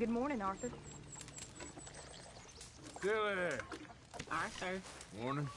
Good morning, Arthur. Still there. Arthur. Morning.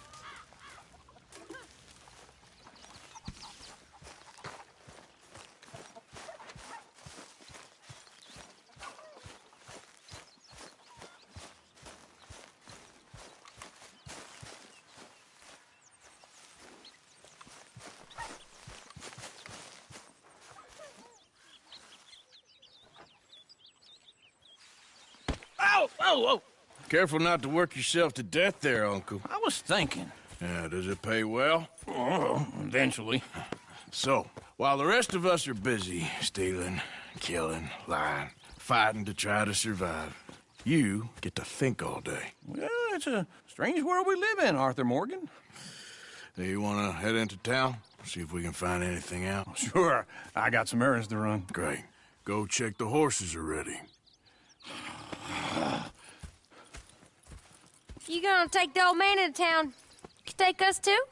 Oh, oh, oh! Careful not to work yourself to death there, Uncle. I was thinking. Yeah, does it pay well? Oh, eventually. So, while the rest of us are busy stealing, killing, lying, fighting to try to survive, you get to think all day. Well, it's a strange world we live in, Arthur Morgan. Do you want to head into town? See if we can find anything out? Sure, I got some errands to run. Great. Go check the horses are ready. You gonna take the old man into town? You take us too?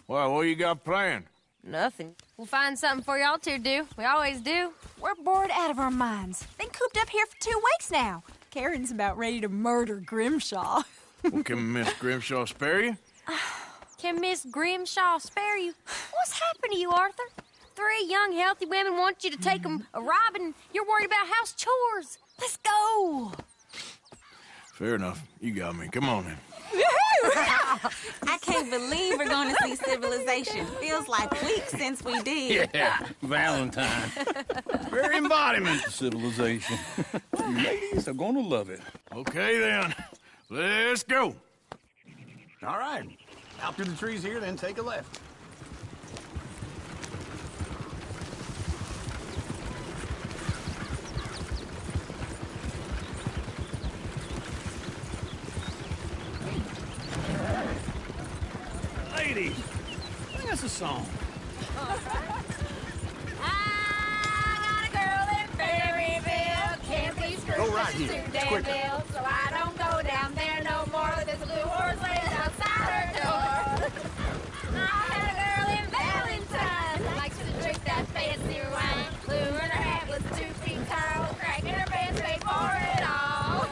Well, what you got planned? Nothing. We'll find something for y'all to do. We always do. We're bored out of our minds. Been cooped up here for 2 weeks now. Karen's about ready to murder Grimshaw. Well, can Miss Grimshaw spare you? Can Miss Grimshaw spare you? What's happened to you, Arthur? 3 young, healthy women want you to take them a robbing. You're worried about house chores. Let's go. Fair enough. You got me. Come on, then. I can't believe we're going to see civilization. Feels like weeks since we did. Yeah, Valentine. Very embodiment of civilization. You ladies are gonna love it. Okay, then. Let's go. All right. Out through the trees here, then take a left. Ladies, sing us a song. I got a girl in Berryville. Can't be screwed. Go right she's here. too It's damn quicker. ill, so I don't go down there no more. There's a blue horse laying outside her door. I had a girl in Valentine. Likes to drink that fancy wine. Blue in her hat was 2 feet tall. Cracking her pants paid for it all.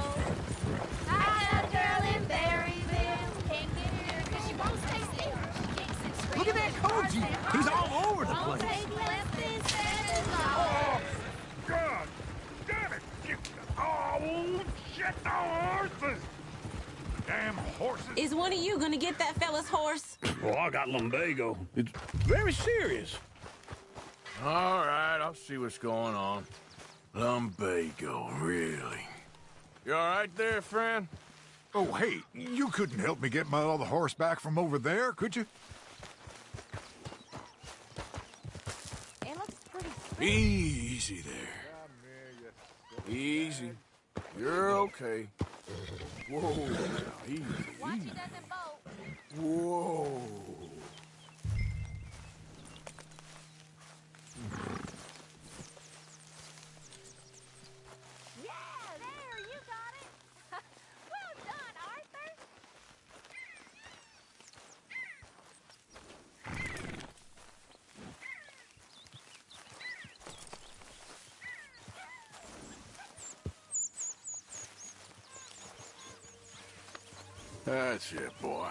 I had a girl in Berryville. Can't get her 'cause she won't stay still. She kicks and screams. Look at that coach. He's all over the Won't place. take less than 7 hours. God damn it! Oh, shit, the horses! Damn horses! Is one of you going to get that fella's horse? Well, I got lumbago. It's very serious. All right, I'll see what's going on. Lumbago, really? You all right there, friend? Oh, hey, you couldn't help me get my other horse back from over there, could you? It looks pretty spooky. Easy there. Easy. You're okay. Whoa. Easy. Watch it doesn't bolt. Whoa. Yeah, there, you got it. Well done, Arthur. That's it, boy.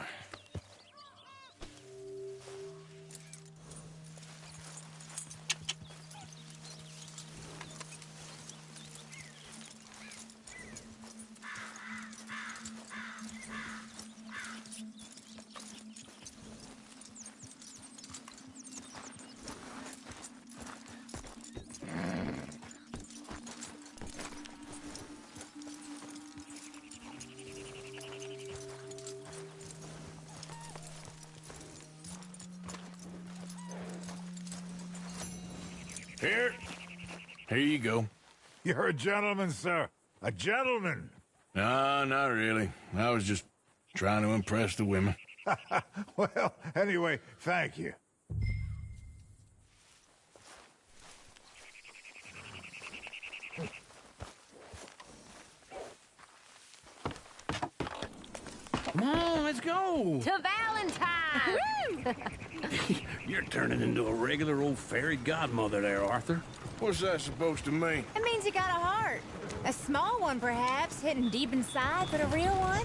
Here you go. You're a gentleman, sir. A gentleman. No, not really. I was just trying to impress the women. Well, anyway, thank you. Come on, let's go. To Valentine. You're turning into a regular old fairy godmother there, Arthur. What's that supposed to mean? It means you got a heart. A small one, perhaps, hidden deep inside, but a real one?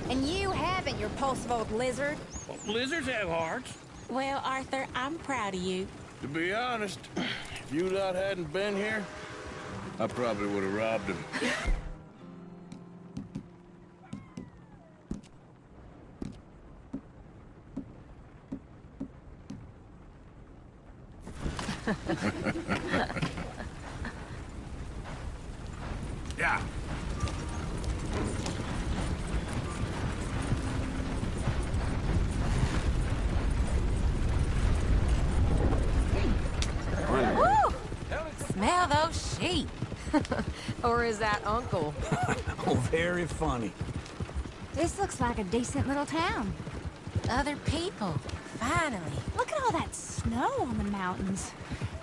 And you haven't, you repulsive old lizard. Well, lizards have hearts. Well, Arthur, I'm proud of you. To be honest, if you lot hadn't been here, I probably would have robbed him. Yeah. Woo! Smell those sheep. Or is that Uncle? Oh, very funny. This looks like a decent little town. Other people. Finally. Look at all that snow on the mountains.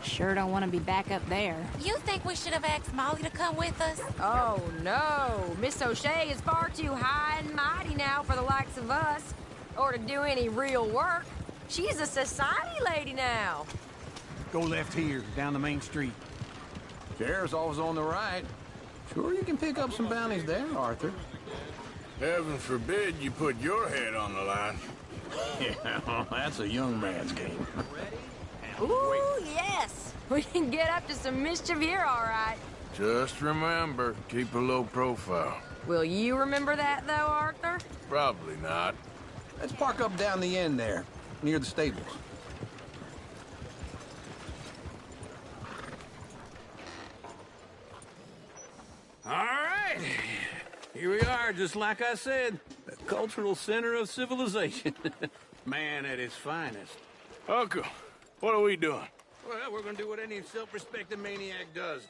Sure don't want to be back up there. You think we should have asked Molly to come with us? Oh, no. Miss O'Shea is far too high and mighty now for the likes of us, or to do any real work. She's a society lady now. Go left here, down the main street. Sheriff's always on the right. Sure you can pick up some bounties there, Arthur. Heaven forbid you put your head on the line. Yeah, well, that's a young man's game. Ooh, yes. We can get up to some mischief here, all right. Just remember, keep a low profile. Will you remember that, though, Arthur? Probably not. Let's park up down the end there, near the stables. All right. Here we are, just like I said. The cultural center of civilization. Man at its finest. Uncle, what are we doing? Well, we're gonna do what any self-respecting maniac does.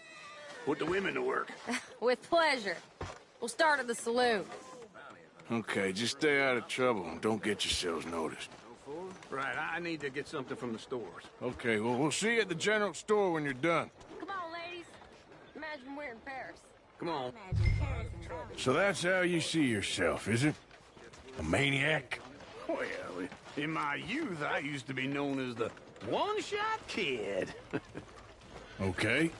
Put the women to work. With pleasure. We'll start at the saloon. Okay, just stay out of trouble and don't get yourselves noticed. Right, I need to get something from the stores. Okay, well, we'll see you at the general store when you're done. Come on, ladies. Imagine we're in Paris. Come on. So that's how you see yourself, is it? A maniac? Well, in my youth, I used to be known as the one-shot kid. Okay.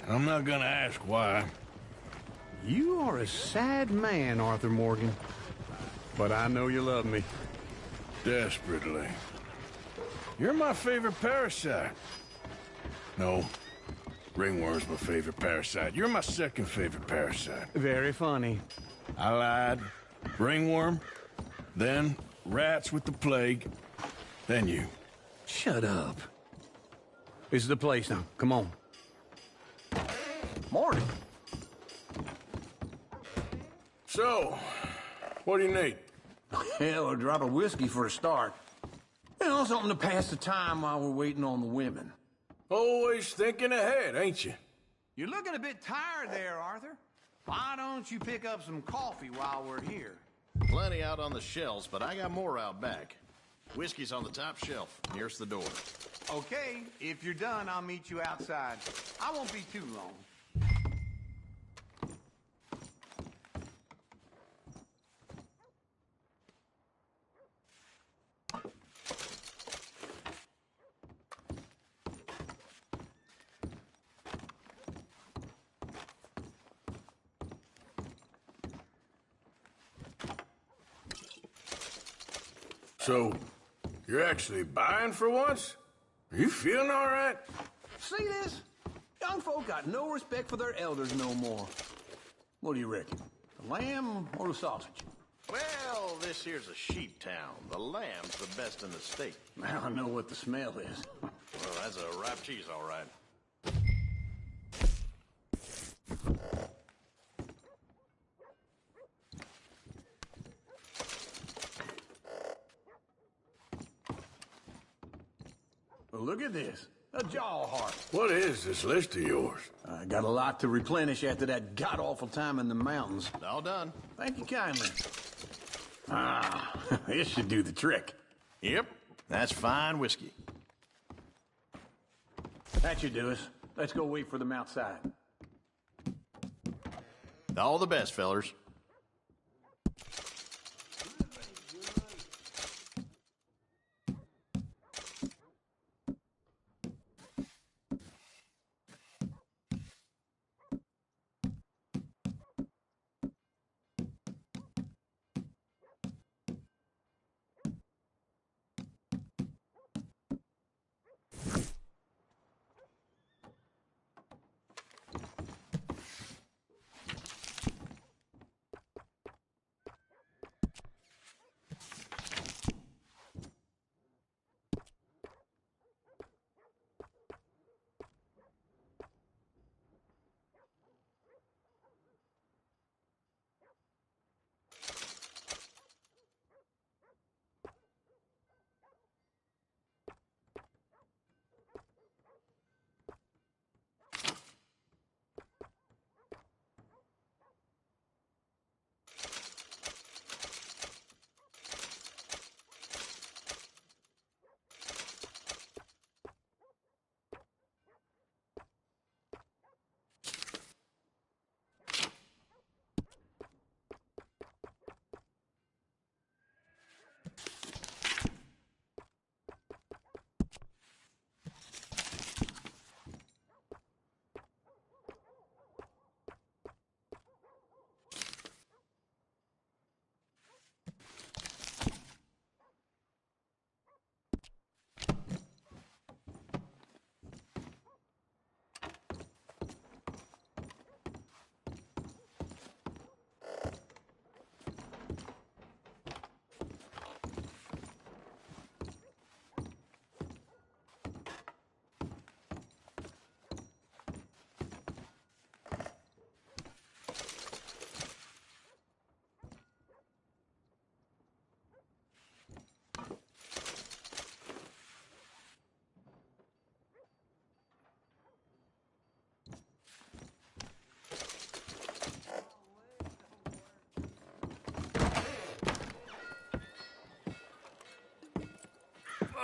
I'm not gonna ask why. You are a sad man, Arthur Morgan. But I know you love me. Desperately. You're my favorite parasite. No. Ringworm's my favorite parasite. You're my second favorite parasite. Very funny. I lied. Ringworm. Then rats with the plague. Then you. Shut up. This is the place now. Come on. Morning. So, what do you need? Hell, a drop of whiskey for a start. You know, something to pass the time while we're waiting on the women. Always thinking ahead, ain't you? You're looking a bit tired there, Arthur. Why don't you pick up some coffee while we're here? Plenty out on the shelves, but I got more out back. Whiskey's on the top shelf, nearest the door. Okay, if you're done, I'll meet you outside. I won't be too long. So, you're actually buying for once? Are you feeling all right? See this? Young folk got no respect for their elders no more. What do you reckon? The lamb or the sausage? Well, this here's a sheep town. The lamb's the best in the state. Now I know what the smell is. Well, that's a ripe cheese, all right. Well, look at this. A jaw heart. What is this list of yours? I got a lot to replenish after that god-awful time in the mountains. All done. Thank you kindly. Ah, this should do the trick. Yep, that's fine whiskey. That should do us. Let's go wait for them outside. All the best, fellers.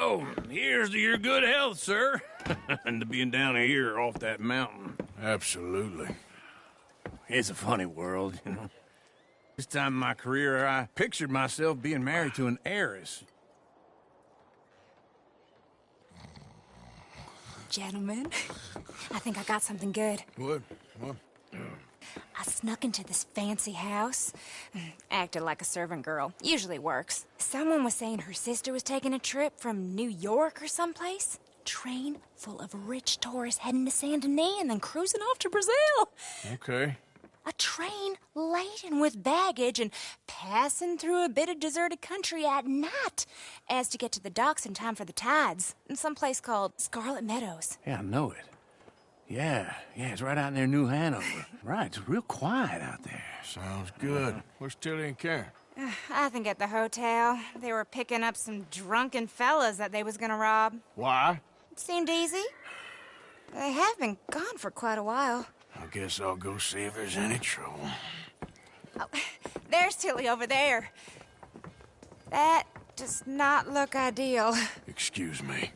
So, here's to your good health, sir. And to being down here off that mountain. Absolutely. It's a funny world, you know. This time in my career, I pictured myself being married to an heiress. Gentlemen, I think I got something good. What? I snuck into this fancy house. Acted like a servant girl. Usually works. Someone was saying her sister was taking a trip from New York or someplace. Train full of rich tourists heading to Saint Denis and then cruising off to Brazil. Okay. A train laden with baggage and passing through a bit of deserted country at night as to get to the docks in time for the tides in some place called Scarlet Meadows. Yeah, I know it. Yeah, it's right out near New Hanover. Right, it's real quiet out there. Sounds good. Where's Tilly and Karen? I think at the hotel. They were picking up some drunken fellas that they was gonna rob. Why? It seemed easy. They have been gone for quite a while. I guess I'll go see if there's any trouble. Oh, there's Tilly over there. That does not look ideal. Excuse me.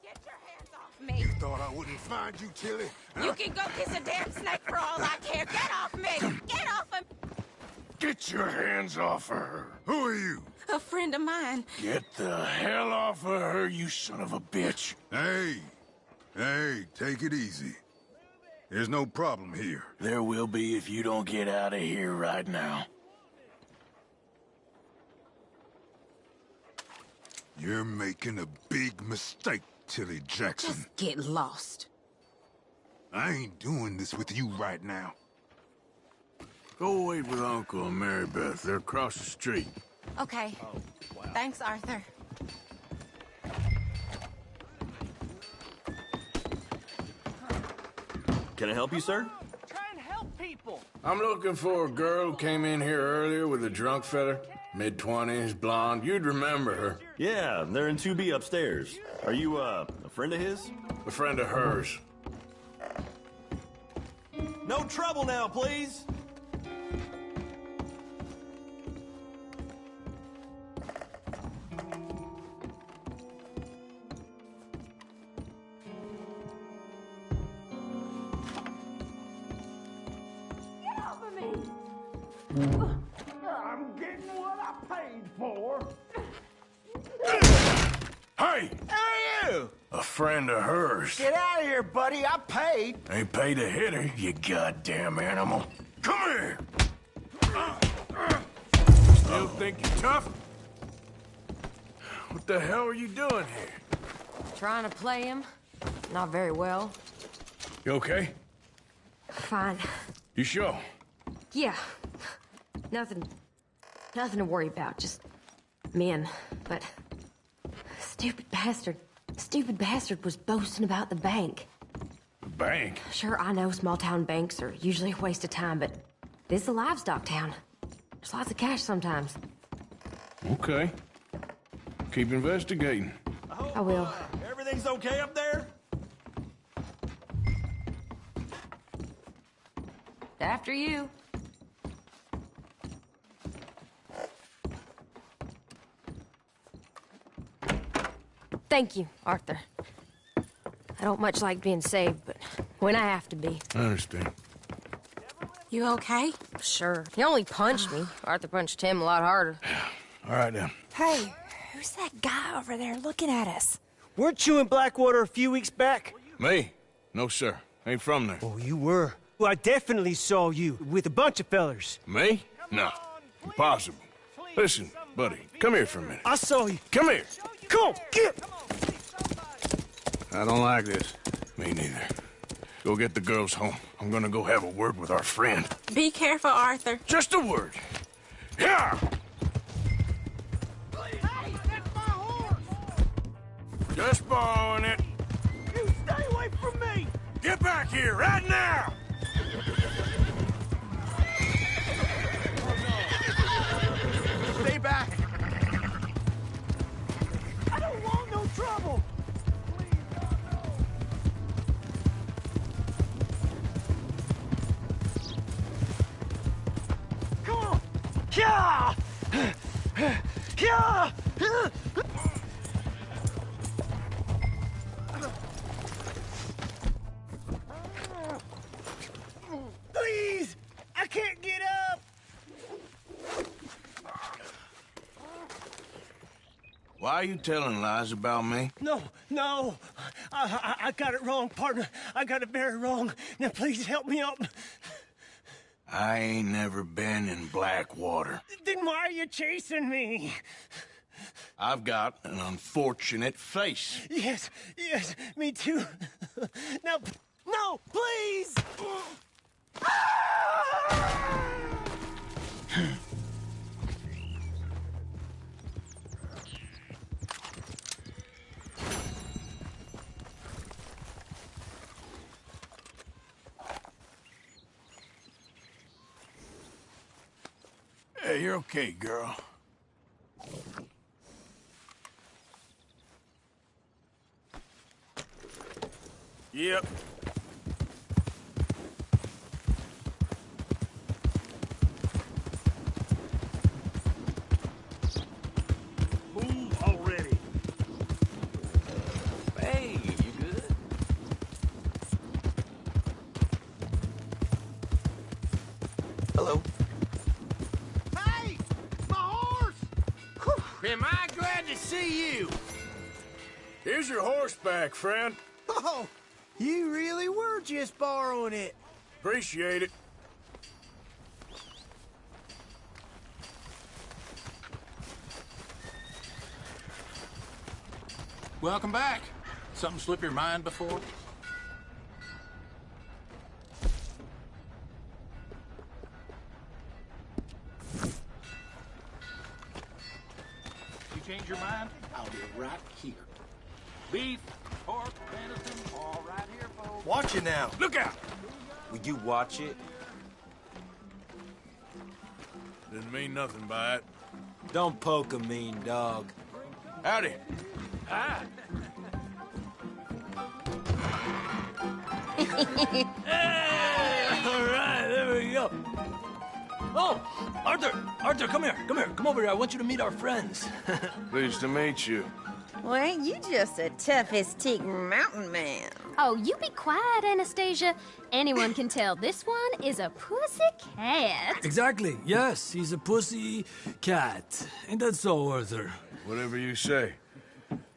Get your hands off me. You thought I wouldn't find you, Tilly? You can go kiss a damn snake for all I care. Get off me! Get off of me! Get your hands off of her. Who are you? A friend of mine. Get the hell off of her, you son of a bitch. Hey, take it easy. There's no problem here. There will be if you don't get out of here right now. You're making a big mistake, Tilly Jackson. Just get lost. I ain't doing this with you right now. Go wait with Uncle and Mary Beth. They're across the street. Okay. Thanks, Arthur. Can I help you, sir? Try and help people. I'm looking for a girl who came in here earlier with a drunk fella. Mid-20s, blonde. You'd remember her. Yeah, they're in 2B upstairs. Are you, a friend of his? A friend of hers. No trouble now, please! I'm getting what I paid for. Hey! Who are you? A friend of hers. Get out of here, buddy. I paid. Ain't paid to hit her, you goddamn animal. Come here! Still think you're tough? What the hell are you doing here? Trying to play him. Not very well. You okay? Fine. You sure? Yeah. Nothing to worry about. Just men. But stupid bastard was boasting about the bank. The bank? Sure, I know small town banks are usually a waste of time, but this is a livestock town. There's lots of cash sometimes. Okay. Keep investigating. I will. Everything's okay up there? After you. Thank you, Arthur. I don't much like being saved, but when I have to be. I understand. You okay? Sure. He only punched me. Arthur punched him a lot harder. All right, then. Hey, who's that guy over there looking at us? Weren't you in Blackwater a few weeks back? Me? No, sir. Ain't from there. Oh, you were. Well, I definitely saw you with a bunch of fellers. Me? No. Impossible. Listen, buddy, come here for a minute. I saw you. Come here. Come on, get! I don't like this. Me neither. Go get the girls home. I'm gonna go have a word with our friend. Be careful, Arthur. Just a word. Yeah! Hey, that's my horse. Just borrowing it. You stay away from me. Get back here right now! Stay back. I don't want no trouble. Please, God, no. Come on. Yeah! Yeah! Why are you telling lies about me? No, no. I got it wrong, partner. I got it very wrong. Now, please help me up. I ain't never been in Blackwater. Then why are you chasing me? I've got an unfortunate face. Yes, me too. Now, no, please! Hey, you're okay, girl. Yep. Move already. Hey, you good? Hello. Hey! My horse! Am I glad to see you? Here's your horseback, friend. Oh, you really were just borrowing it. Appreciate it. Welcome back. Something slip your mind before? You change your mind? I'll be right here. Beef, pork, venison, all right here, folks. Watch it now. Look out! Will you watch it? Didn't mean nothing by it. Don't poke a mean dog. Howdy. Ah. All right, there we go. Oh, Arthur, come here. Come over here. I want you to meet our friends. Pleased to meet you. Well, ain't you just a toughest teak mountain man? Oh, you be quiet, Anastasia. Anyone can tell this one is a pussy cat. Exactly. Yes, he's a pussy cat. Ain't that so, Arthur? Whatever you say.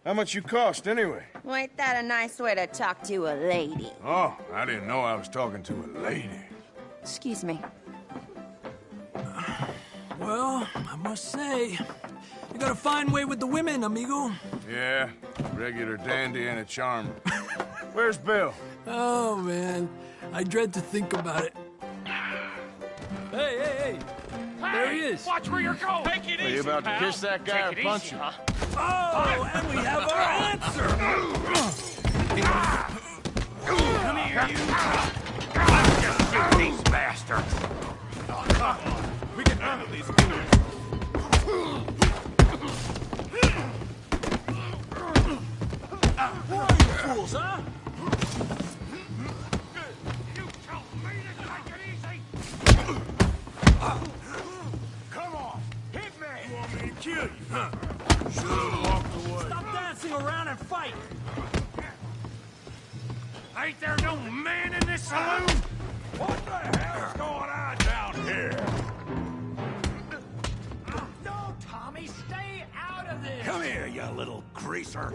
How much you cost, anyway? Well, ain't that a nice way to talk to a lady? Oh, I didn't know I was talking to a lady. Excuse me. Well, I must say, you got a fine way with the women, amigo. Yeah, regular dandy and a charmer. Where's Bill? Oh, man. I dread to think about it. Hey! There he is. Watch where you're going. Take it Are you about to kiss that guy or punch him? Oh, and we have our answer. Come here, you. I'll just shoot these bastards. We can handle these fools. Who are you fools, huh? You tell me to take it easy. Come on, hit me. You want me to kill you, huh? Should've walked away. Stop dancing around and fight. Ain't there no man in this saloon? What the hell's going on down here? No, Tommy, stay out of this. Come here, you little greaser.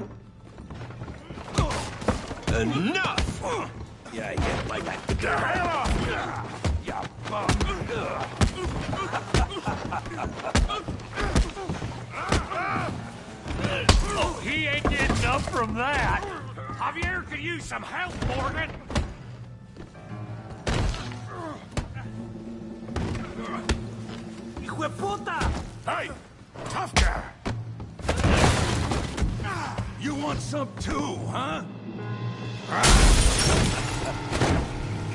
Enough! Yeah, like that. Get the hell off here! You bum! Oh, he ain't getting up from that. Javier could use some help, Morgan. Hijo de puta! Hey, tough guy. You want some too, huh?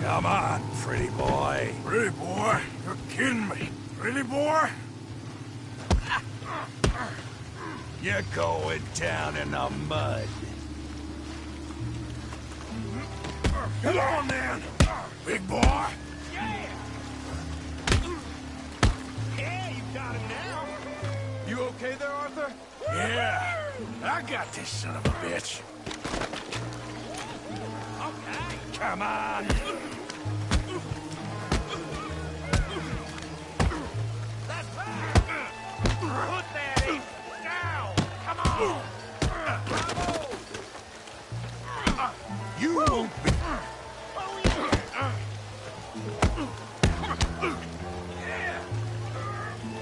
Come on, pretty boy. Pretty boy? You're kidding me. Pretty boy? You're going down in the mud. Come on, then. Big boy. Yeah, you got it now. You okay there, Arthur? Yeah. I got this son of a bitch. Okay. Come on. That's right. Put that in. Down. Come on. You won't be.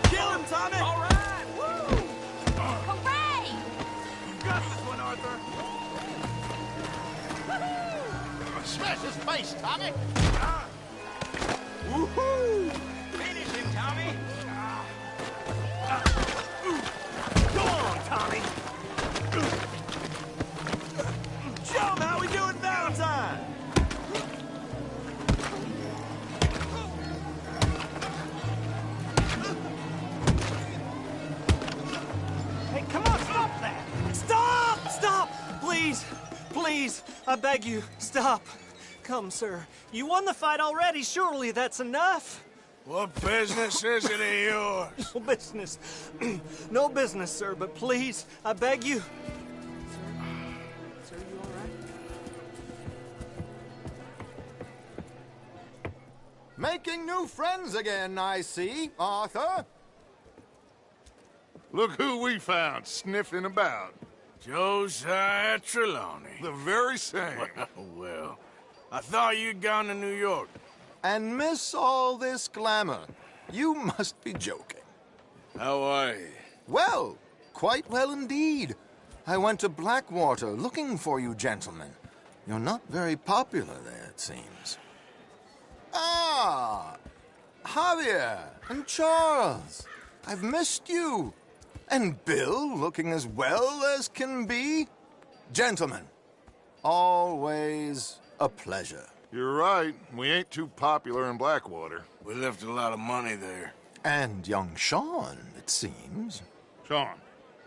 Kill him, Tommy! All right! Woo! Hooray! You got this one, Arthur. Smash his face, Tommy! Woohoo! Finish him, Tommy! Go on, Tommy! Show him how we do it Valentine! Hey, come on, stop that! Stop! Stop! Please! Please! I beg you, stop! Come, sir. You won the fight already. Surely that's enough. What business is it of yours? No business. No business, sir, but please, I beg you. Sir, you all right? Making new friends again, I see, Arthur. Look who we found sniffing about. Josiah Trelawney. The very same. Well, I thought you'd gone to New York. And miss all this glamour. You must be joking. How are you? Well, quite well indeed. I went to Blackwater looking for you gentlemen. You're not very popular there, it seems. Ah! Javier and Charles. I've missed you. And Bill looking as well as can be. Gentlemen, always a pleasure. You're right. We ain't too popular in Blackwater. We left a lot of money there. And young Sean, it seems. Sean,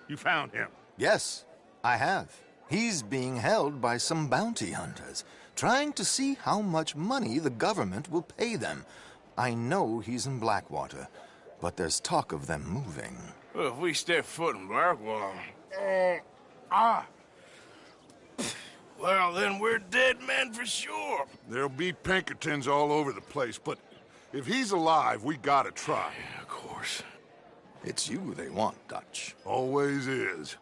you found him? Yes, I have. He's being held by some bounty hunters, trying to see how much money the government will pay them. I know he's in Blackwater, but there's talk of them moving. Well, if we step foot in Blackwater... Well, then we're dead men for sure. There'll be Pinkertons all over the place, but if he's alive, we gotta try. Yeah, of course. It's you they want, Dutch. Always is.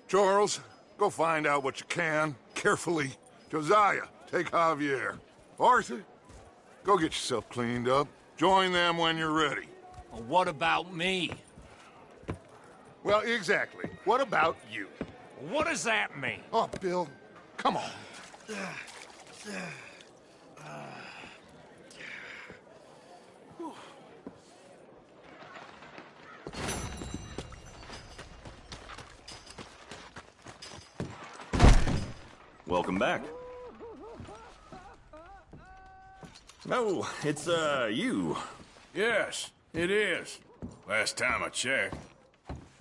Charles, go find out what you can, carefully. Josiah, take Javier. Arthur, go get yourself cleaned up. Join them when you're ready. Well, what about me? Well, exactly. What about you? What does that mean? Oh, Bill, come on. Welcome back. Oh, it's, you. Yes, it is. Last time I checked.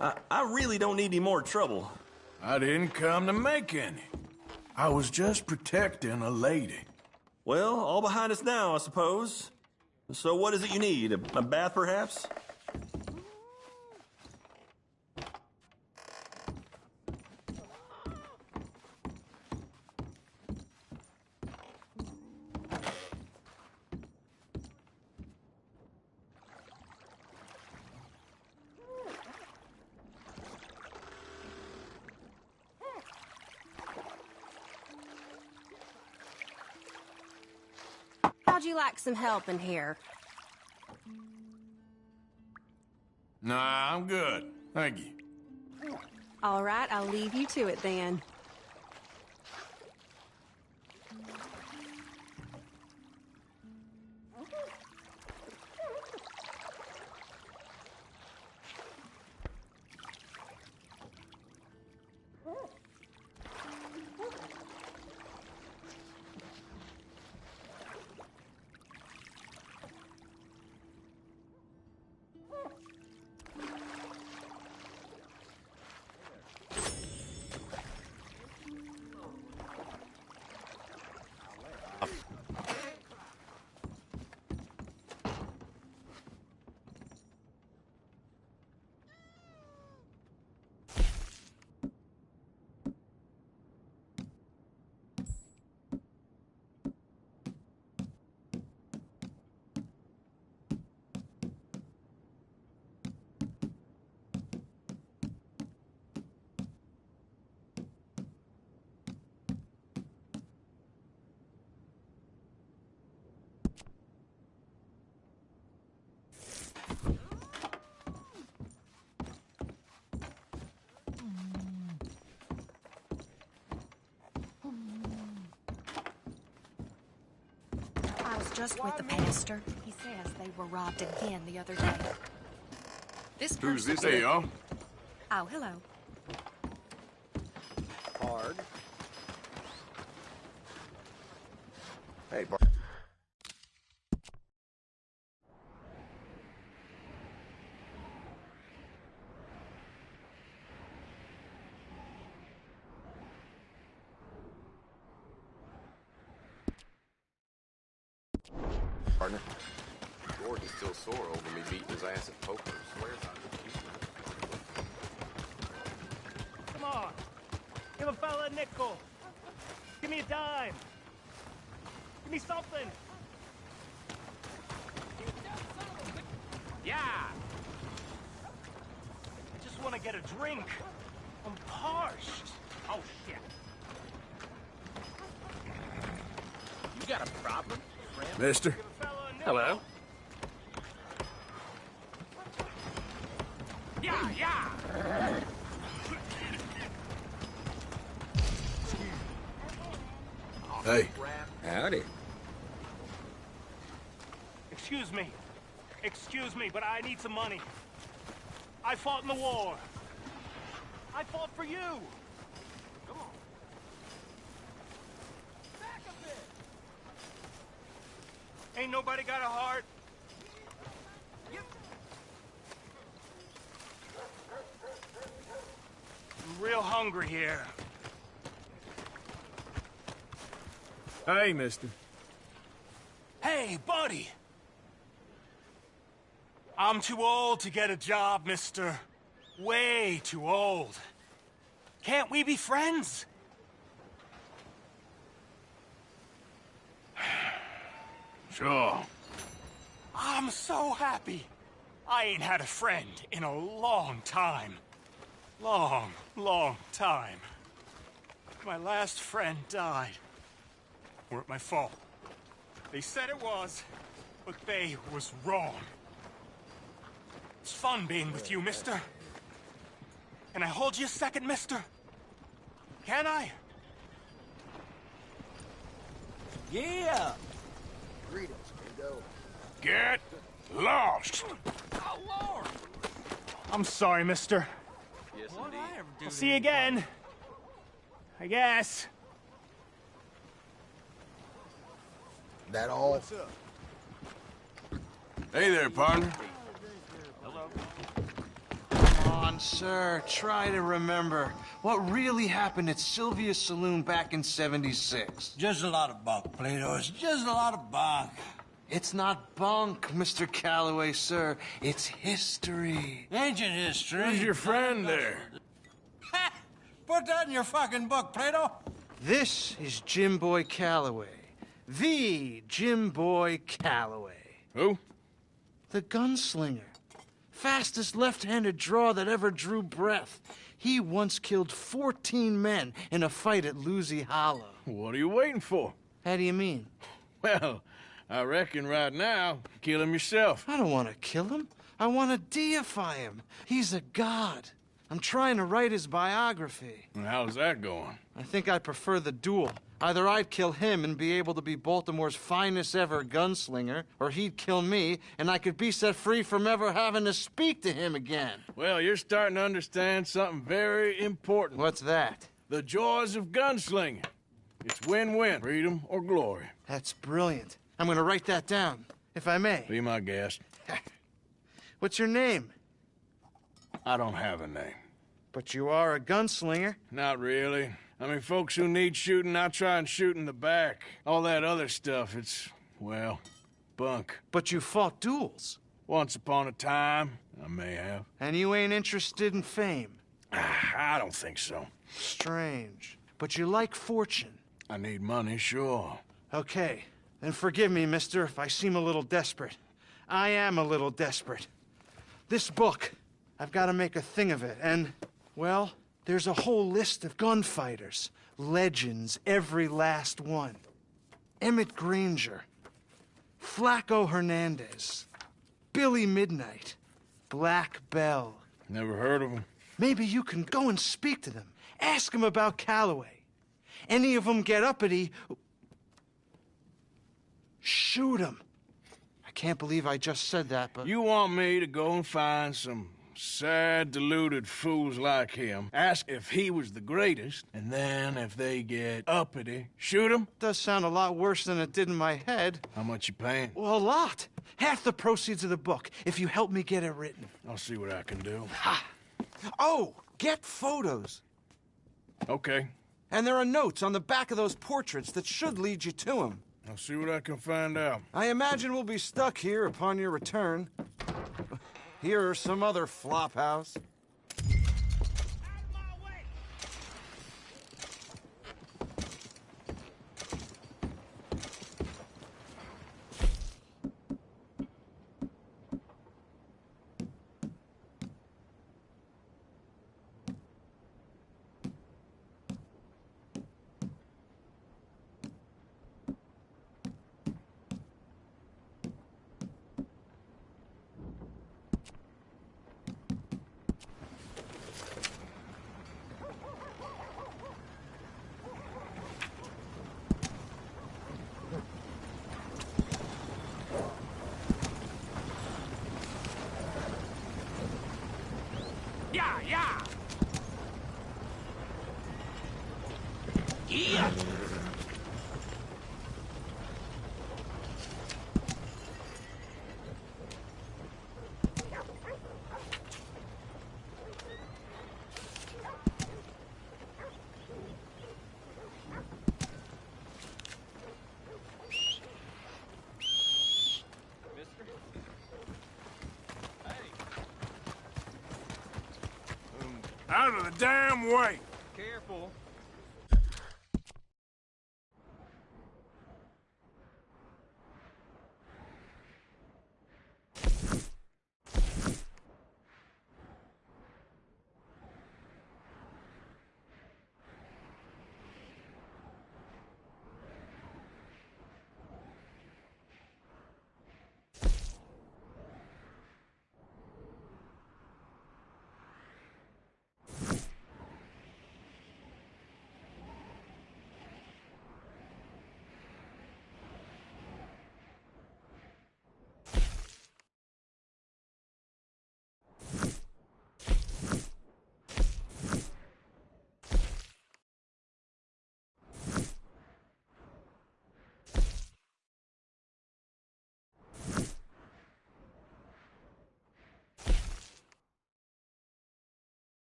I really don't need any more trouble. I didn't come to make any. I was just protecting a lady. Well, all behind us now, I suppose. So what is it you need? A bath, perhaps? How'd you like some help in here? Nah, I'm good. Thank you. All right, I'll leave you to it then. just with the pastor. He says they were robbed again the other day. This person... Who's this? Hey, y'all. Oh, hello. Hard. Hey, partner. Gordon's still sore over me beating his ass at poker. Swears I could keep him. Come on. Give a fella a nickel. Give me a dime. Give me something. Yeah. I just want to get a drink. I'm parched. Oh, shit. You got a problem, friend? Mister? Hello. Yeah, yeah. Hey. Howdy. Excuse me. Excuse me, but I need some money. I fought in the war. I fought for you. Come on. Back a bit. Ain't nobody got a heart. I'm real hungry here. Hey, mister. Hey, buddy. I'm too old to get a job, mister. Way too old. Can't we be friends? Sure. I'm so happy. I ain't had a friend in a long time. Long, long time. My last friend died. Weren't my fault. They said it was, but they was wrong. It's fun being with you, mister. Can I hold you a second, mister? Can I? Yeah. Greetings, Ringo. Get lost. Oh, Lord. I'm sorry, mister. Yes, What'd indeed. I ever do? I'll see you again. I guess. That all? What's up? Hey there, partner. Hello. Come on, sir. Try to remember. What really happened at Sylvia's Saloon back in '76? Just a lot of bunk, Plato. It's just a lot of bunk. It's not bunk, Mr. Calloway, sir. It's history. Ancient history. Who's your friend there? Put that in your fucking book, Plato. This is Jim Boy Calloway. The Jim Boy Calloway. Who? The gunslinger. Fastest left-handed draw that ever drew breath. He once killed 14 men in a fight at Lucy Hollow. What are you waiting for? How do you mean? Well, I reckon right now, kill him yourself. I don't want to kill him. I want to deify him. He's a god. I'm trying to write his biography. And how's that going? I think I prefer the duel. Either I'd kill him and be able to be Baltimore's finest ever gunslinger, or he'd kill me and I could be set free from ever having to speak to him again. Well, you're starting to understand something very important. What's that? The joys of gunslinging. It's win-win, freedom or glory. That's brilliant. I'm going to write that down, if I may. Be my guest. What's your name? I don't have a name. But you are a gunslinger. Not really. I mean, folks who need shooting, I try and shoot in the back. All that other stuff, it's, well, bunk. But you fought duels. Once upon a time, I may have. And you ain't interested in fame. I don't think so. Strange. But you like fortune. I need money, sure. Okay. Then forgive me, mister, if I seem a little desperate. I am a little desperate. This book, I've got to make a thing of it, and, well, there's a whole list of gunfighters. Legends, every last one. Emmett Granger, Flaco Hernandez, Billy Midnight, Black Bell. Never heard of them. Maybe you can go and speak to them. Ask them about Calloway. Any of them get uppity, shoot shoot him. I can't believe I just said that, but... You want me to go and find some sad, deluded fools like him, ask if he was the greatest, and then if they get uppity, shoot him? Does sound a lot worse than it did in my head. How much you paying? Well, a lot. Half the proceeds of the book, if you help me get it written. I'll see what I can do. Ha! Oh, get photos. Okay. And there are notes on the back of those portraits that should lead you to him. I'll see what I can find out. I imagine we'll be stuck here upon your return. Here or some other flop house. Yeah, yeah. Yeah. Out of the damn way! Careful.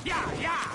Yeah, yeah.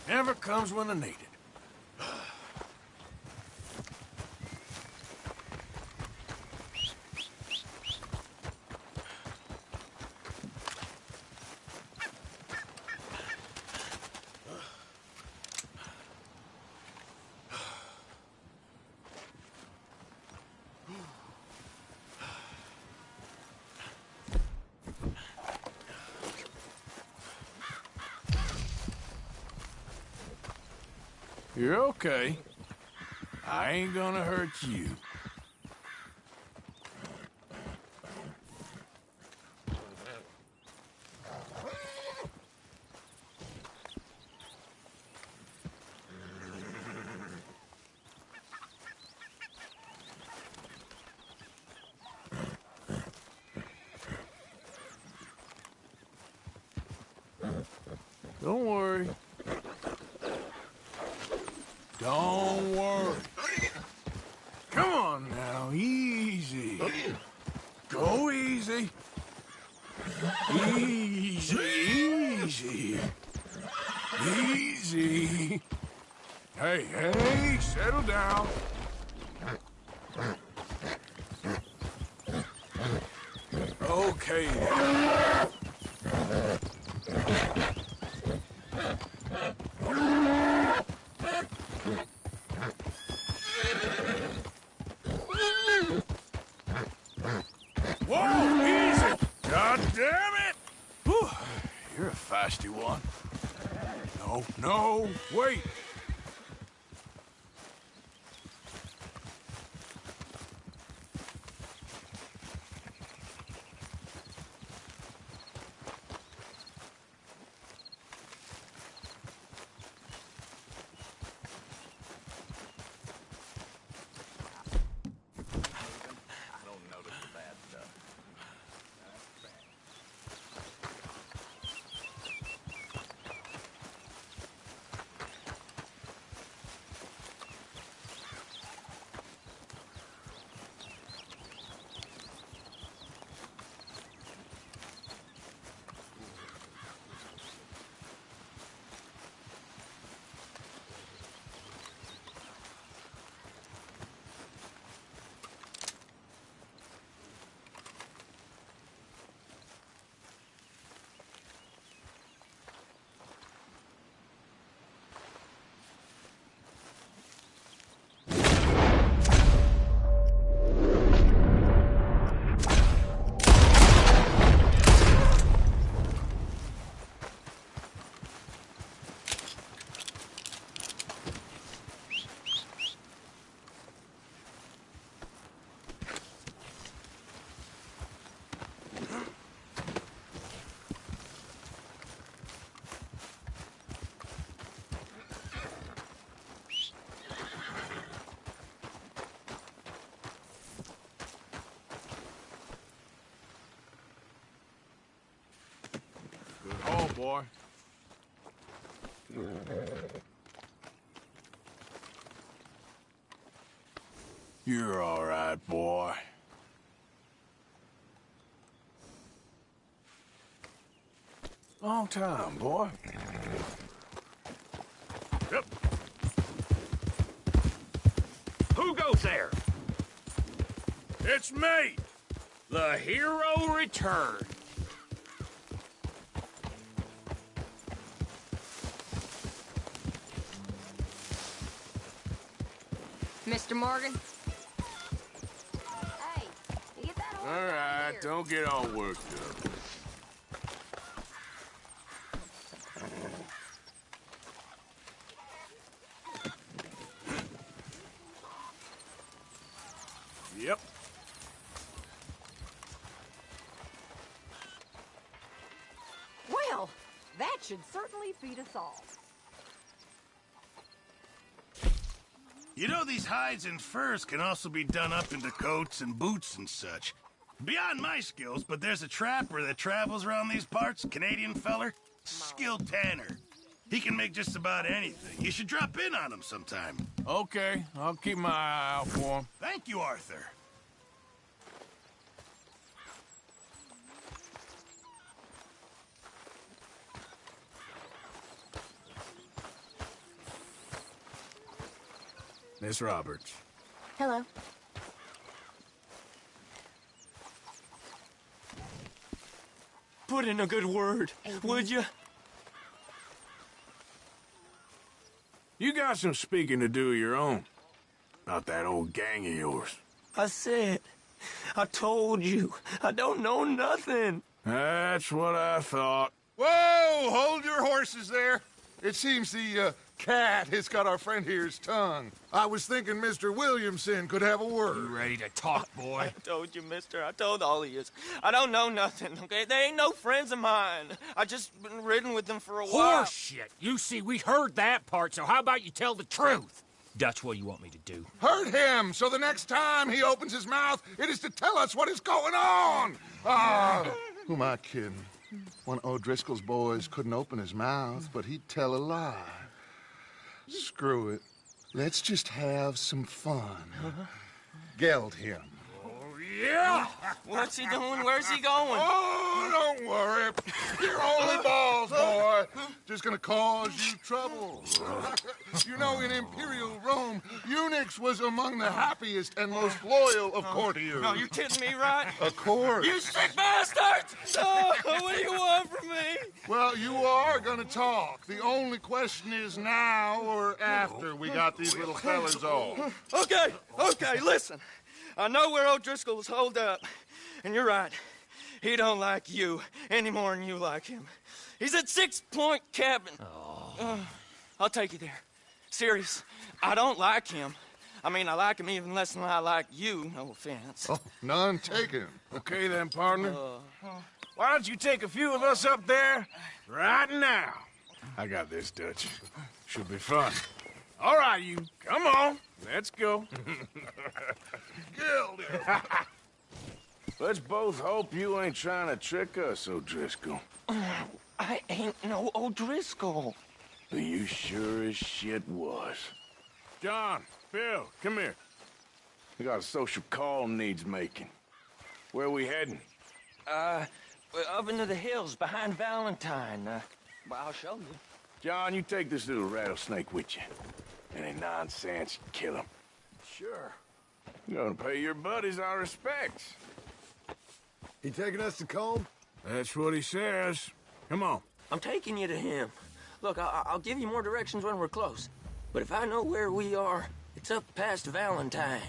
Never comes when I need it. You're okay. I ain't gonna hurt you. Don't worry. Don't worry. Come on now, easy. Go easy. Easy, easy. Easy. Hey, hey, settle down. Okay. Whoa, easy! God damn it! Whew, you're a feisty one. No, no, wait. Oh, boy. You're all right, boy. Long time, boy. Yep. Who goes there? It's me! The hero returned. Mr. Morgan? Hey, you get that All right, don't get all worked up. Yep. Well, that should certainly feed us all. You know, these hides and furs can also be done up into coats and boots and such. Beyond my skills, but there's a trapper that travels around these parts, Canadian feller, skilled tanner. He can make just about anything. You should drop in on him sometime. Okay, I'll keep my eye out for him. Thank you, Arthur. Miss Roberts. Hello. Put in a good word, would you? You got some speaking to do of your own. About that old gang of yours. I said, I told you, I don't know nothing. That's what I thought. Whoa! Hold your horses there. It seems the cat has got our friend here's tongue. I was thinking Mr. Williamson could have a word. You ready to talk, boy? I told you, mister. I told all of you. I don't know nothing, okay? They ain't no friends of mine. I just been ridden with them for a while. Horseshit. You see, we heard that part, so how about you tell the truth? Dutch, what do you want me to do? Hurt him, so the next time he opens his mouth, it is to tell us what is going on. Who am I kidding? One of O'Driscoll's boys couldn't open his mouth, but he'd tell a lie. Screw it. Let's just have some fun. Geld him. Yeah! What's he doing? Where's he going? Oh, don't worry. You're only balls, boy. Just gonna cause you trouble. You know, in Imperial Rome, eunuchs was among the happiest and most loyal of courtiers. No, you're kidding me, right? Of course. You sick bastards! Oh, what do you want from me? Well, you are gonna talk. The only question is now or after we got these little fellas off. Okay, listen. I know where O'Driscoll's holed up, and you're right. He don't like you any more than you like him. He's at 6 Point Cabin. I'll take you there. Serious, I don't like him. I mean, I like him even less than I like you, no offense. Oh, none taken. Okay then, partner. Why don't you take a few of us up there right now? I got this, Dutch. Should be fun. All right, you. Come on. Let's go. Let's both hope you ain't trying to trick us, O'Driscoll. I ain't no O'Driscoll. You sure as shit was. John, Phil, come here. We got a social call needs making. Where we heading? Up into the hills behind Valentine. Well, I'll show you. John, you take this little rattlesnake with you. Any nonsense, kill him. Sure. You're gonna pay your buddies our respects. He taking us to Combe? That's what he says. Come on. I'm taking you to him. Look, I'll give you more directions when we're close. But if I know where we are, it's up past Valentine.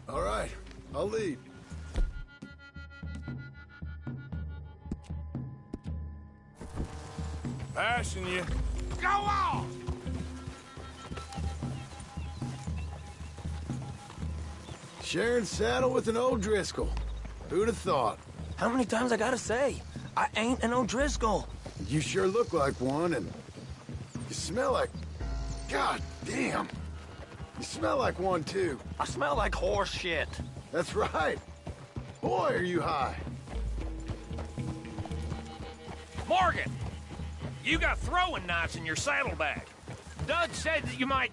All right, I'll lead. Passing you. Go on! Sharing saddle with an O'Driscoll. Who'd have thought? How many times I gotta say? I ain't an O'Driscoll. You sure look like one, and you smell like... God damn. You smell like one, too. I smell like horse shit. That's right. Boy, are you high. Morgan! You got throwing knives in your saddlebag. Dud said that you might...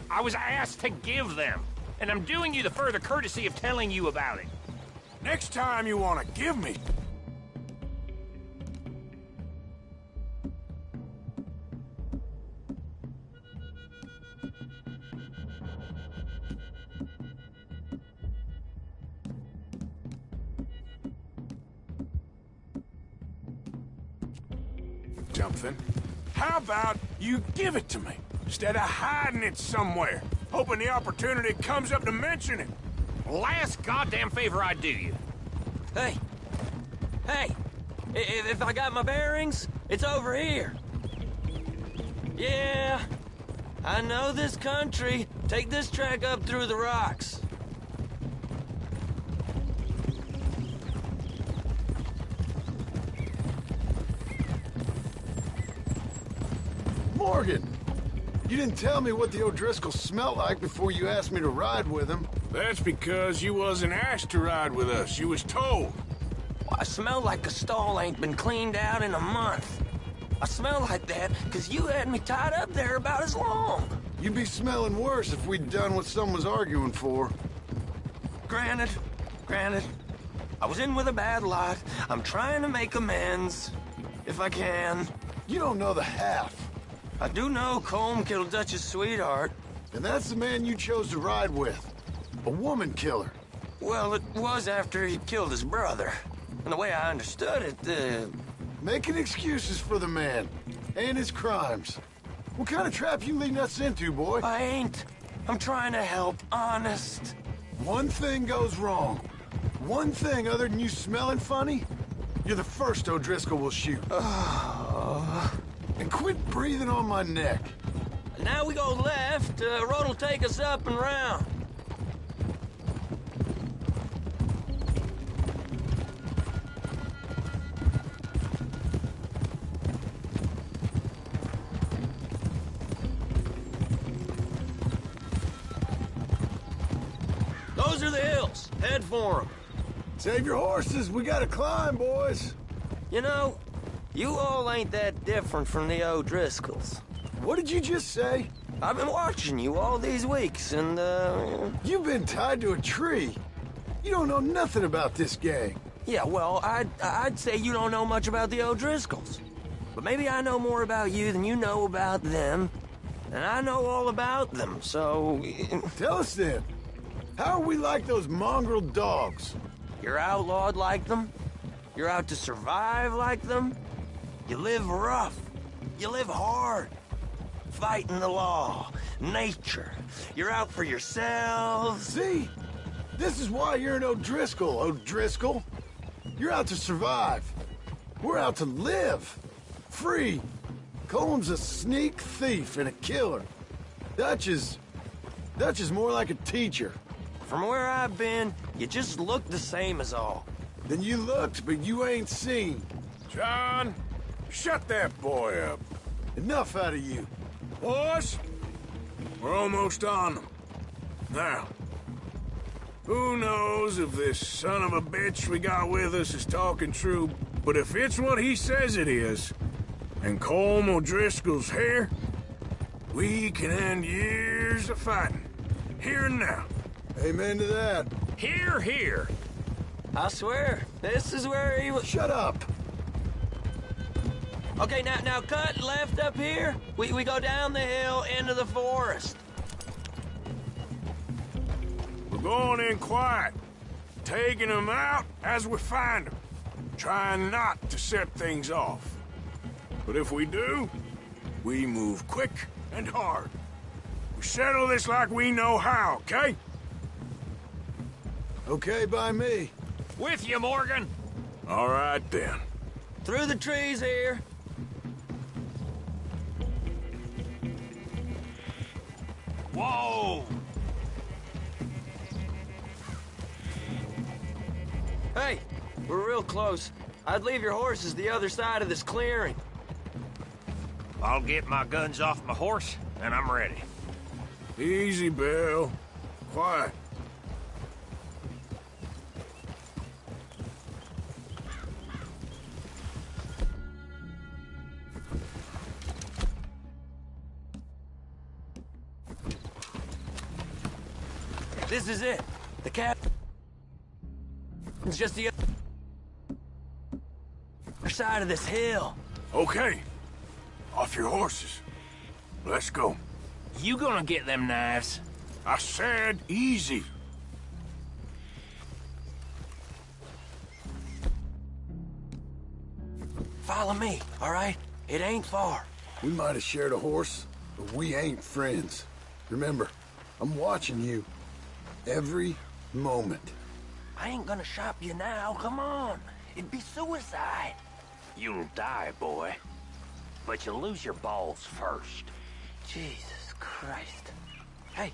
I was asked to give them, and I'm doing you the further courtesy of telling you about it. Next time you want to give me... something. How about you give it to me, instead of hiding it somewhere, hoping the opportunity comes up to mention it? Last goddamn favor I do you. Hey! If I got my bearings, it's over here. Yeah, I know this country. Take this track up through the rocks. Morgan! You didn't tell me what the O'Driscoll smelled like before you asked me to ride with him. That's because you wasn't asked to ride with us. You was told. I smell like a stall ain't been cleaned out in a month. I smell like that because you had me tied up there about as long. You'd be smelling worse if we'd done what someone was arguing for. Granted. I was in with a bad lot. I'm trying to make amends, if I can. You don't know the half. I do know Colm killed Dutch's sweetheart. And that's the man you chose to ride with. A woman killer. Well, it was after he killed his brother. And the way I understood it, Making excuses for the man. And his crimes. What kind of trap you leading us into, boy? I ain't. I'm trying to help, honest. One thing goes wrong. One thing other than you smelling funny, you're the first O'Driscoll will shoot. And quit breathing on my neck. Now we go left. Road will take us up and round. Those are the hills. Head for them. Save your horses. We gotta climb, boys. You know, you all ain't that different from the O'Driscolls. What did you just say? I've been watching you all these weeks, and, You've been tied to a tree. You don't know nothing about this gang. Yeah, well, I'd say you don't know much about the O'Driscolls. But maybe I know more about you than you know about them. And I know all about them, so... Tell us then. How are we like those mongrel dogs? You're outlawed like them. You're out to survive like them. You live rough. You live hard. Fighting the law, nature. You're out for yourselves. See? This is why you're an O'Driscoll, O'Driscoll. You're out to survive. We're out to live. Free. Coleman's a sneak thief and a killer. Dutch is more like a teacher. From where I've been, you just look the same as all. Then you looked, but you ain't seen. John, shut that boy up. Enough out of you. Boys, we're almost on them. Now, who knows if this son of a bitch we got with us is talking true, but if it's what he says it is, and Colm O'Driscoll's here, we can end years of fighting. Here and now. Amen to that. Here, here. I swear, this is where he was... Shut up. Okay, now cut left up here. We go down the hill into the forest. We're going in quiet, taking them out as we find them, trying not to set things off. But if we do, we move quick and hard. We settle this like we know how, okay? Okay by me. With you, Morgan. All right, then. Through the trees here. Whoa! Hey, we're real close. I'd leave your horses the other side of this clearing. I'll get my guns off my horse, and I'm ready. Easy, Bill. Quiet. This is it. The cabin. It's just the other side of this hill. Okay. Off your horses. Let's go. You gonna get them knives? I said easy. Follow me, all right? It ain't far. We might have shared a horse, but we ain't friends. Remember, I'm watching you. Every moment. I ain't gonna shop you now, come on. It'd be suicide. You'll die, boy. But you'll lose your balls first. Jesus Christ. Hey,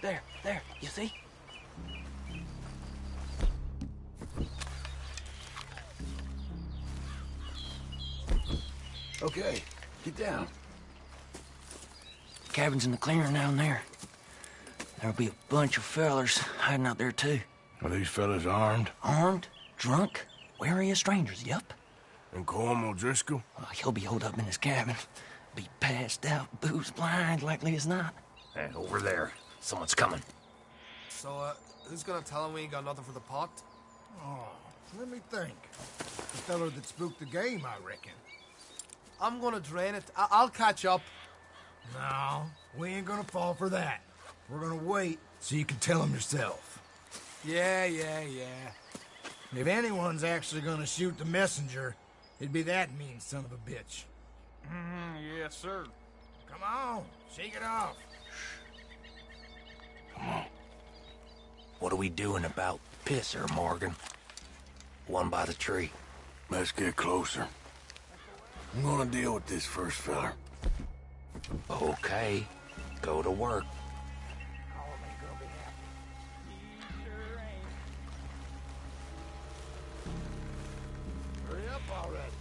there, you see? Okay, get down. Cabin's in the clearing down there. There'll be a bunch of fellers hiding out there, too. Are these fellas armed? Armed, drunk, wary of strangers, yup. And Colm O'Driscoll? He'll be holed up in his cabin. Be passed out, booze blind, likely as not. And over there, someone's coming. So, who's gonna tell him we ain't got nothing for the pot? Oh, let me think. The fella that spooked the game, I reckon. I'm gonna drain it. I'll catch up. No, we ain't gonna fall for that. We're gonna wait so you can tell him yourself. Yeah. If anyone's actually gonna shoot the messenger, it'd be that mean son of a bitch. Yes, sir. Come on, shake it off. Come on. What are we doing about Pisser, Morgan? One by the tree. Let's get closer. I'm gonna deal with this first fella. Okay, go to work. Hurry up already.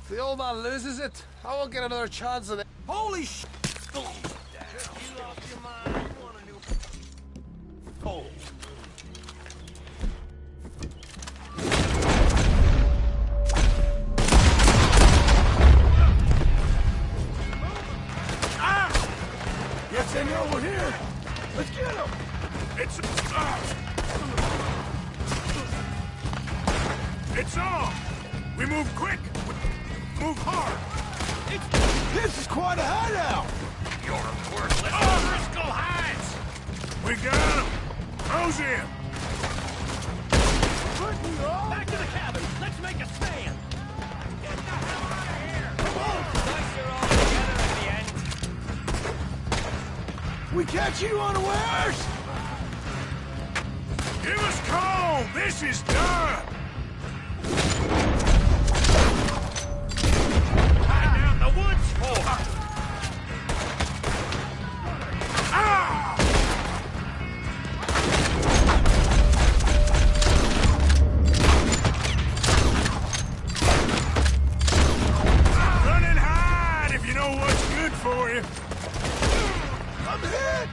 If the old man loses it, I won't get another chance of it. Holy sh! You lost your mind. You want a new... Oh. Yes, senor, we're here. Let's get him. It's... It's on! We move quick! Move hard! This is quite a hideout! You're worthless. Driscoll hides! We got him! Hose in! Back to the cabin! Let's make a stand! Get the hell out of here! Come on! Nice you're all together at the end. We catch you unawares! Give us calm! This is done! Hide down the woods for! Run and hide if you know what's good for you. I'm hit!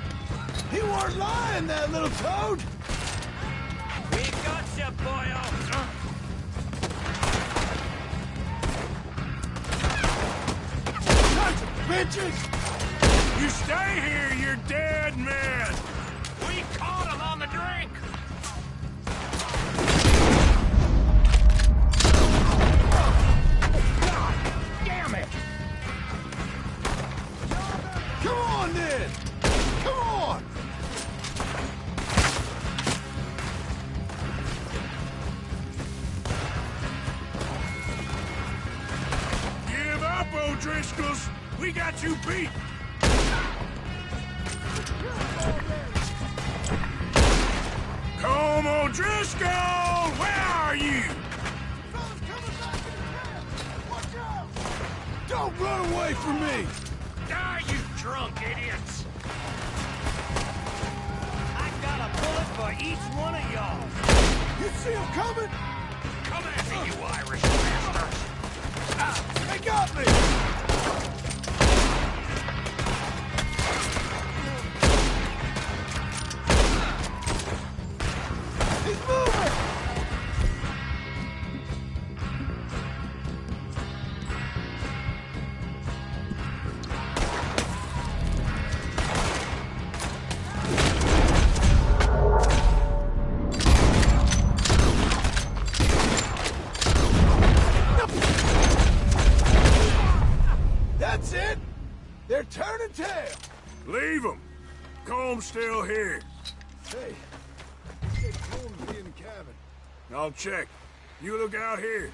He weren't lying, that little toad! We got you, boyo! Bitches! You stay here, you're dead man! We caught him on the drink! God damn it! Come on, then! Come on! Give up, O'Driscolls! We got you beat! Come, O'Driscoll! Where are you? Don't run away from me! Die, you drunk idiots! I got a bullet for each one of y'all! You see him coming? Come at me, you Irish bastards! They got me! He's moving! That's it! They're turning tail! Leave them. Comb's still here. Hey, get Holmes be in the cabin. I'll check. You look out here.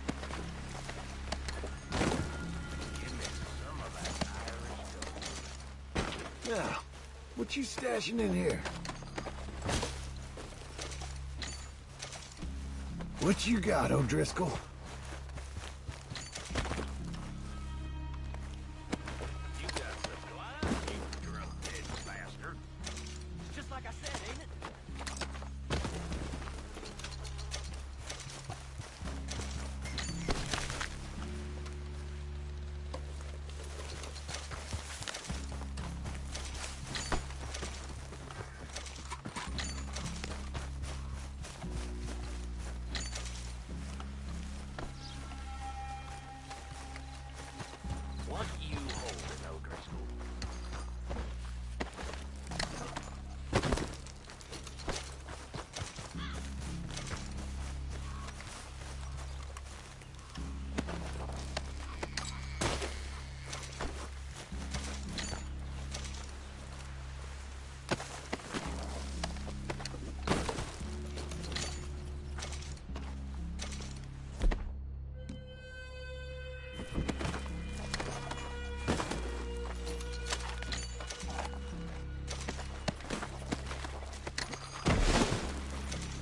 Now, what you stashing in here? What you got, O'Driscoll? You got supplies, you drunk dead bastard. Just like I said, ain't it? What you holding, O'Driscoll?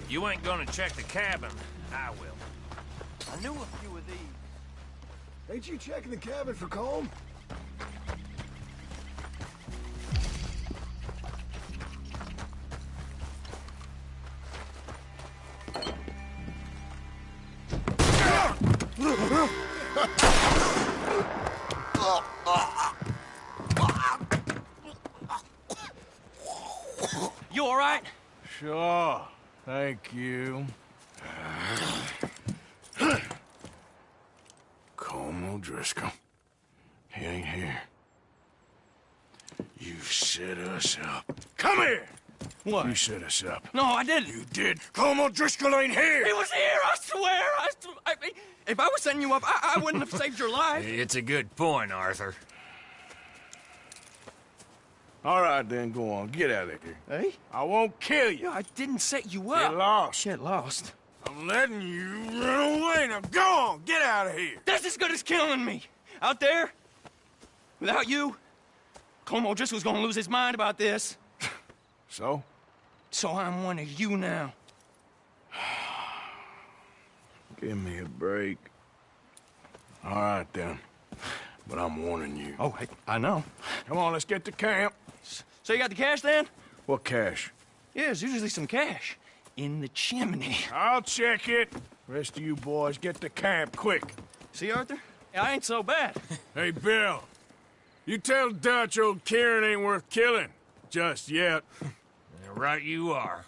You ain't gonna check the cabin. I will. I knew a few of these. Ain't you checking the cabin for Colm? You all right? Sure. Thank you. Colm O'Driscoll. He ain't here. You set us up. Come here! What? You set us up. No, I didn't. You did. Colm O'Driscoll ain't here! He was here, I swear! If I was setting you up, I wouldn't have saved your life. It's a good point, Arthur. All right, then, go on. Get out of here. Hey? I won't kill you. I didn't set you up. Get lost. Get lost. I'm letting you run away. Now go on. Get out of here. That's as good as killing me. Out there, without you, Colm O'Driscoll's gonna lose his mind about this. So? So I'm one of you now. Give me a break. All right, then. But I'm warning you. Oh, I know. Come on, let's get to camp. So you got the cash, then? What cash? Yeah, there's usually some cash in the chimney. I'll check it. Rest of you boys, get to camp, quick. See, Arthur? I ain't so bad. Hey, Bill. You tell Dutch old Kieran ain't worth killing. Just yet. Right you are.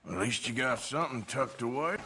At least you got something tucked away.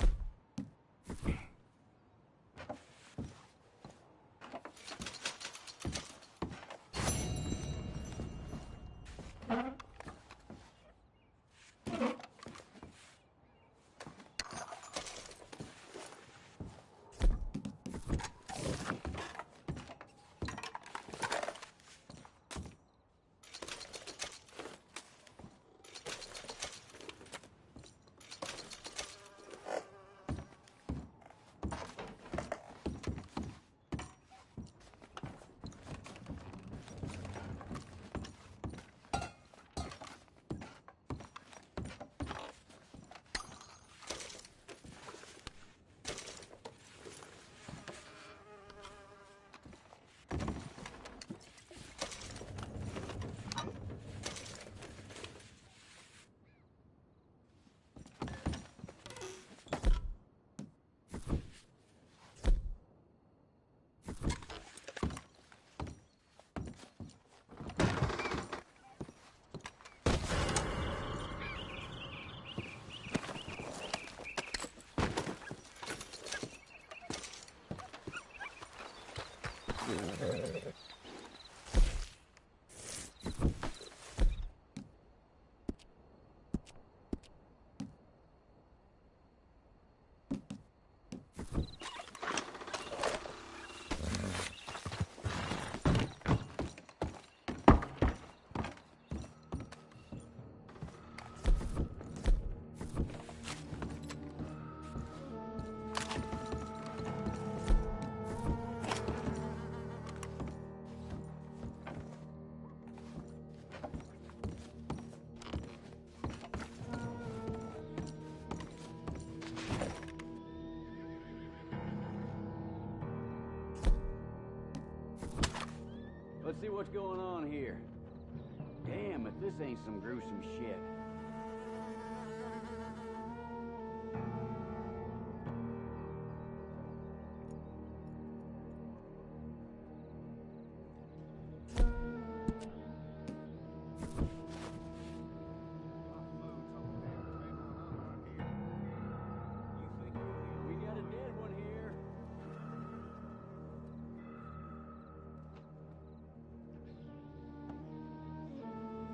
Let's see what's going on here. Damn, if this ain't some gruesome shit.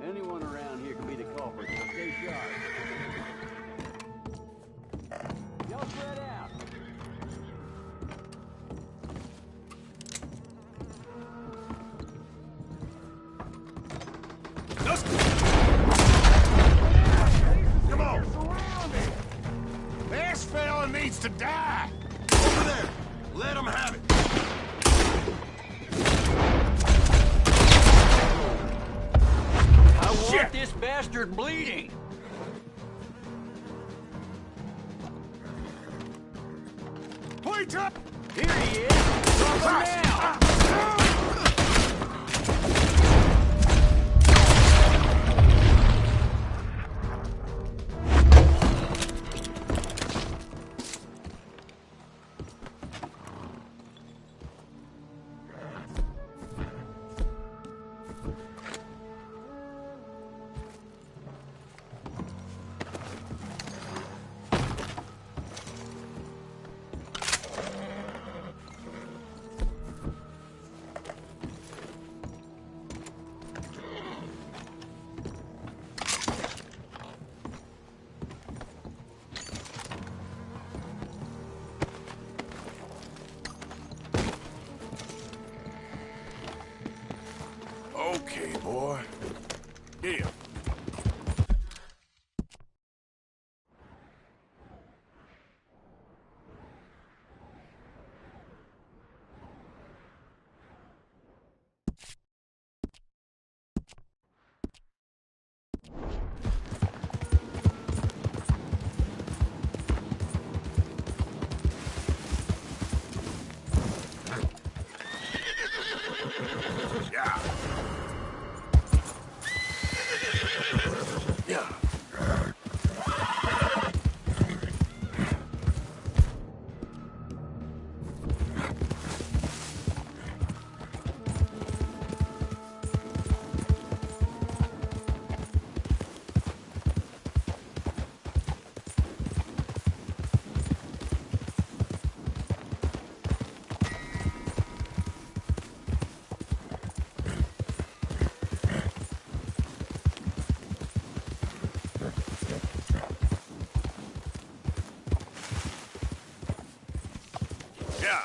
Anyone around here can be the culprit, so stay sharp. Y'all spread out. Come on! This fella needs to die! Over there! Let him have it! I want this bastard bleeding! Point up! Here he is! Drop him now! Okay, boy. Here. Yeah. Yeah. Yeah.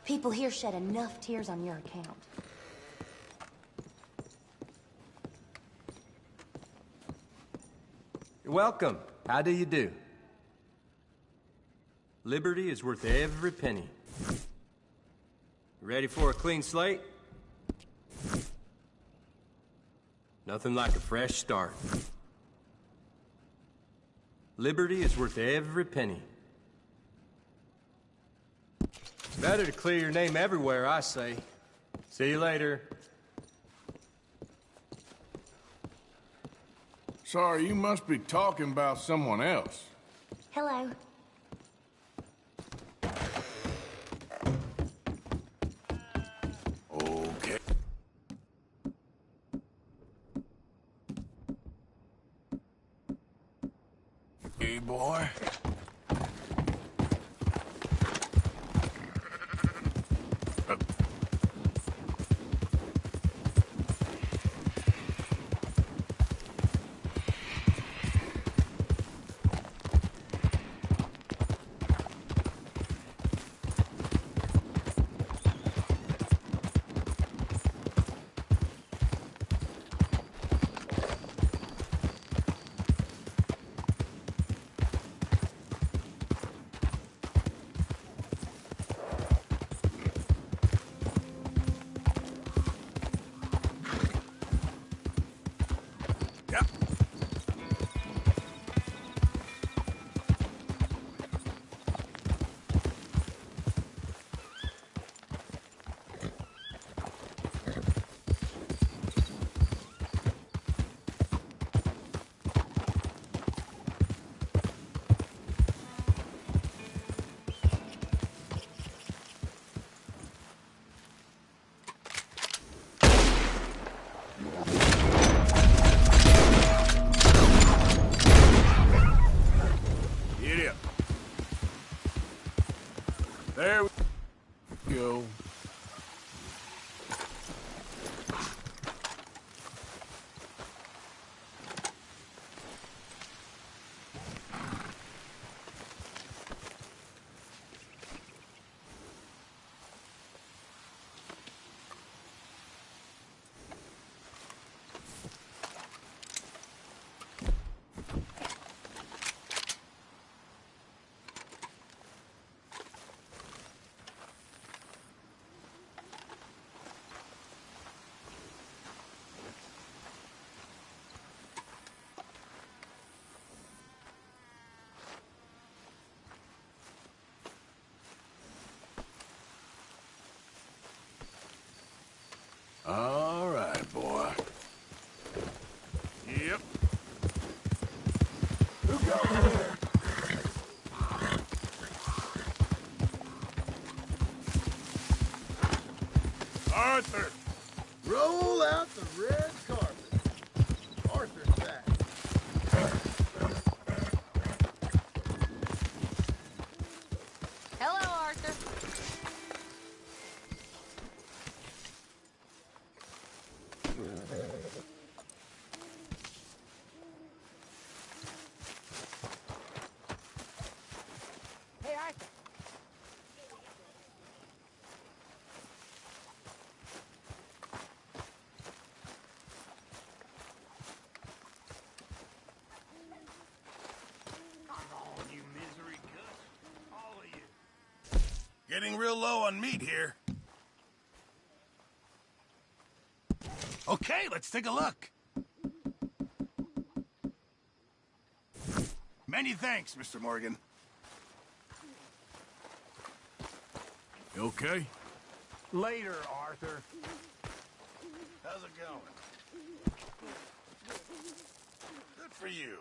People here shed enough tears on your account. You're welcome. How do you do? Liberty is worth every penny. Ready for a clean slate? Nothing like a fresh start. Liberty is worth every penny. Better to clear your name everywhere, I say. See you later. Sorry, you must be talking about someone else. Hello. Okay. Hey, boy. There we go. All right, boy. Yep. Who goes there? Arthur! Roll out the red carpet. Arthur's back. Hello, Arthur. Hey, Arthur. You misery cuss. All of you. Getting real low on meat here. Okay, let's take a look. Many thanks, Mr. Morgan. You okay? Later, Arthur. How's it going? Good for you.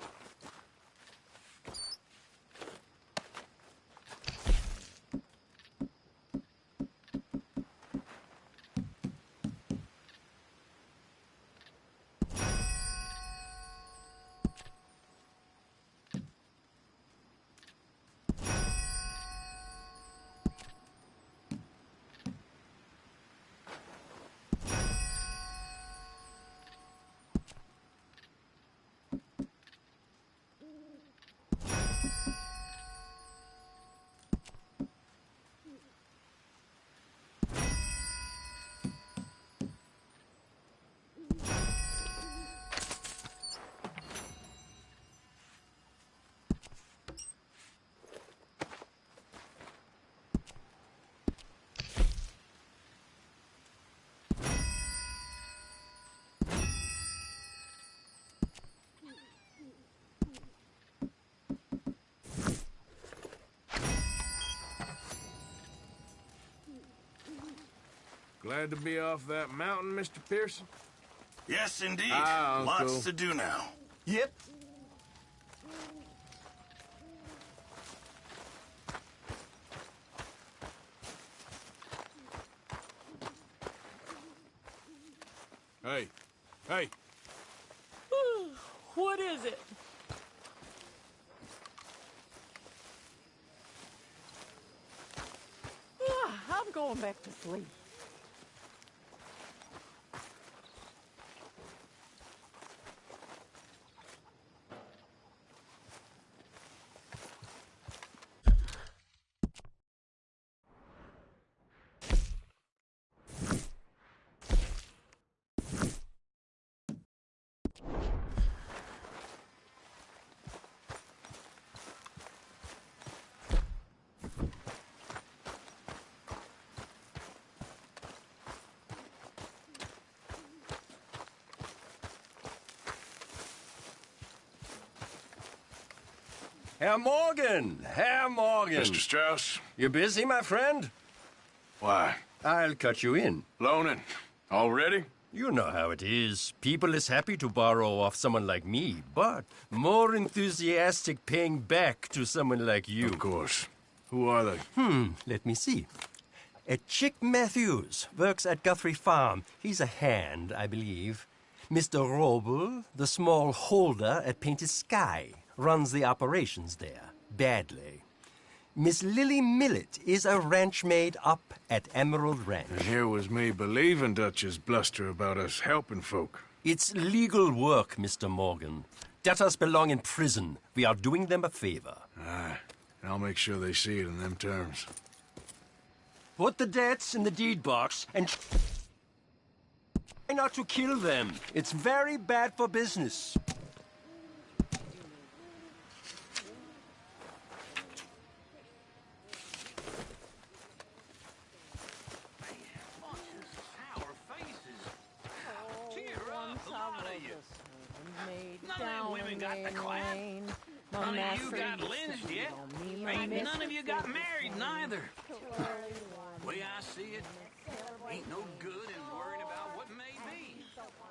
Glad to be off that mountain, Mr. Pearson? Yes, indeed. Ah, Uncle. Lots to do now. Yep. Hey. Hey. What is it? I'm going back to sleep. Herr Morgan! Herr Morgan! Mr. Strauss? You busy, my friend? Why? I'll cut you in. Loaning. Already? You know how it is. People is happy to borrow off someone like me, but more enthusiastic paying back to someone like you. Of course. Who are they? Let me see. Chick Matthews works at Guthrie Farm. He's a hand, I believe. Mr. Roble, the small holder at Painted Sky, runs the operations there, badly. Miss Lily Millet is a ranch maid up at Emerald Ranch. And here was me believing Dutch's bluster about us helping folk. It's legal work, Mr. Morgan. Debtors belong in prison. We are doing them a favor. Aye, and I'll make sure they see it in them terms. Put the debts in the deed box and try not to kill them. It's very bad for business. None of you women got the clap. None of you got lynched yet. Ain't none of you got married neither. Way I see it, ain't no good in worrying about what may be.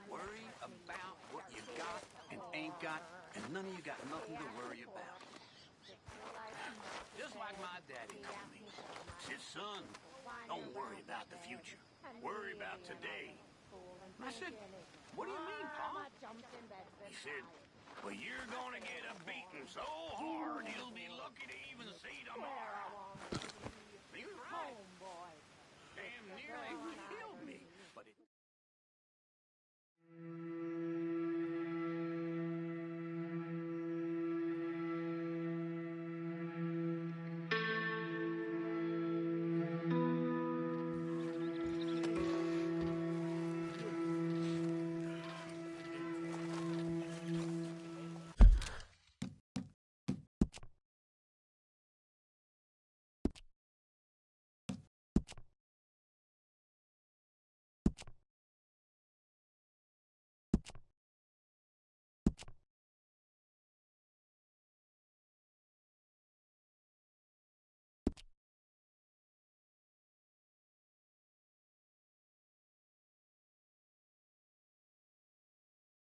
Worry about what you got and ain't got, and none of you got nothing to worry about. Just like my daddy told me. He said, son, don't worry about the future. Worry about today. I said, what do you mean, Pa? He said, well, you're gonna get a beating so hard you'll be lucky to even see tomorrow.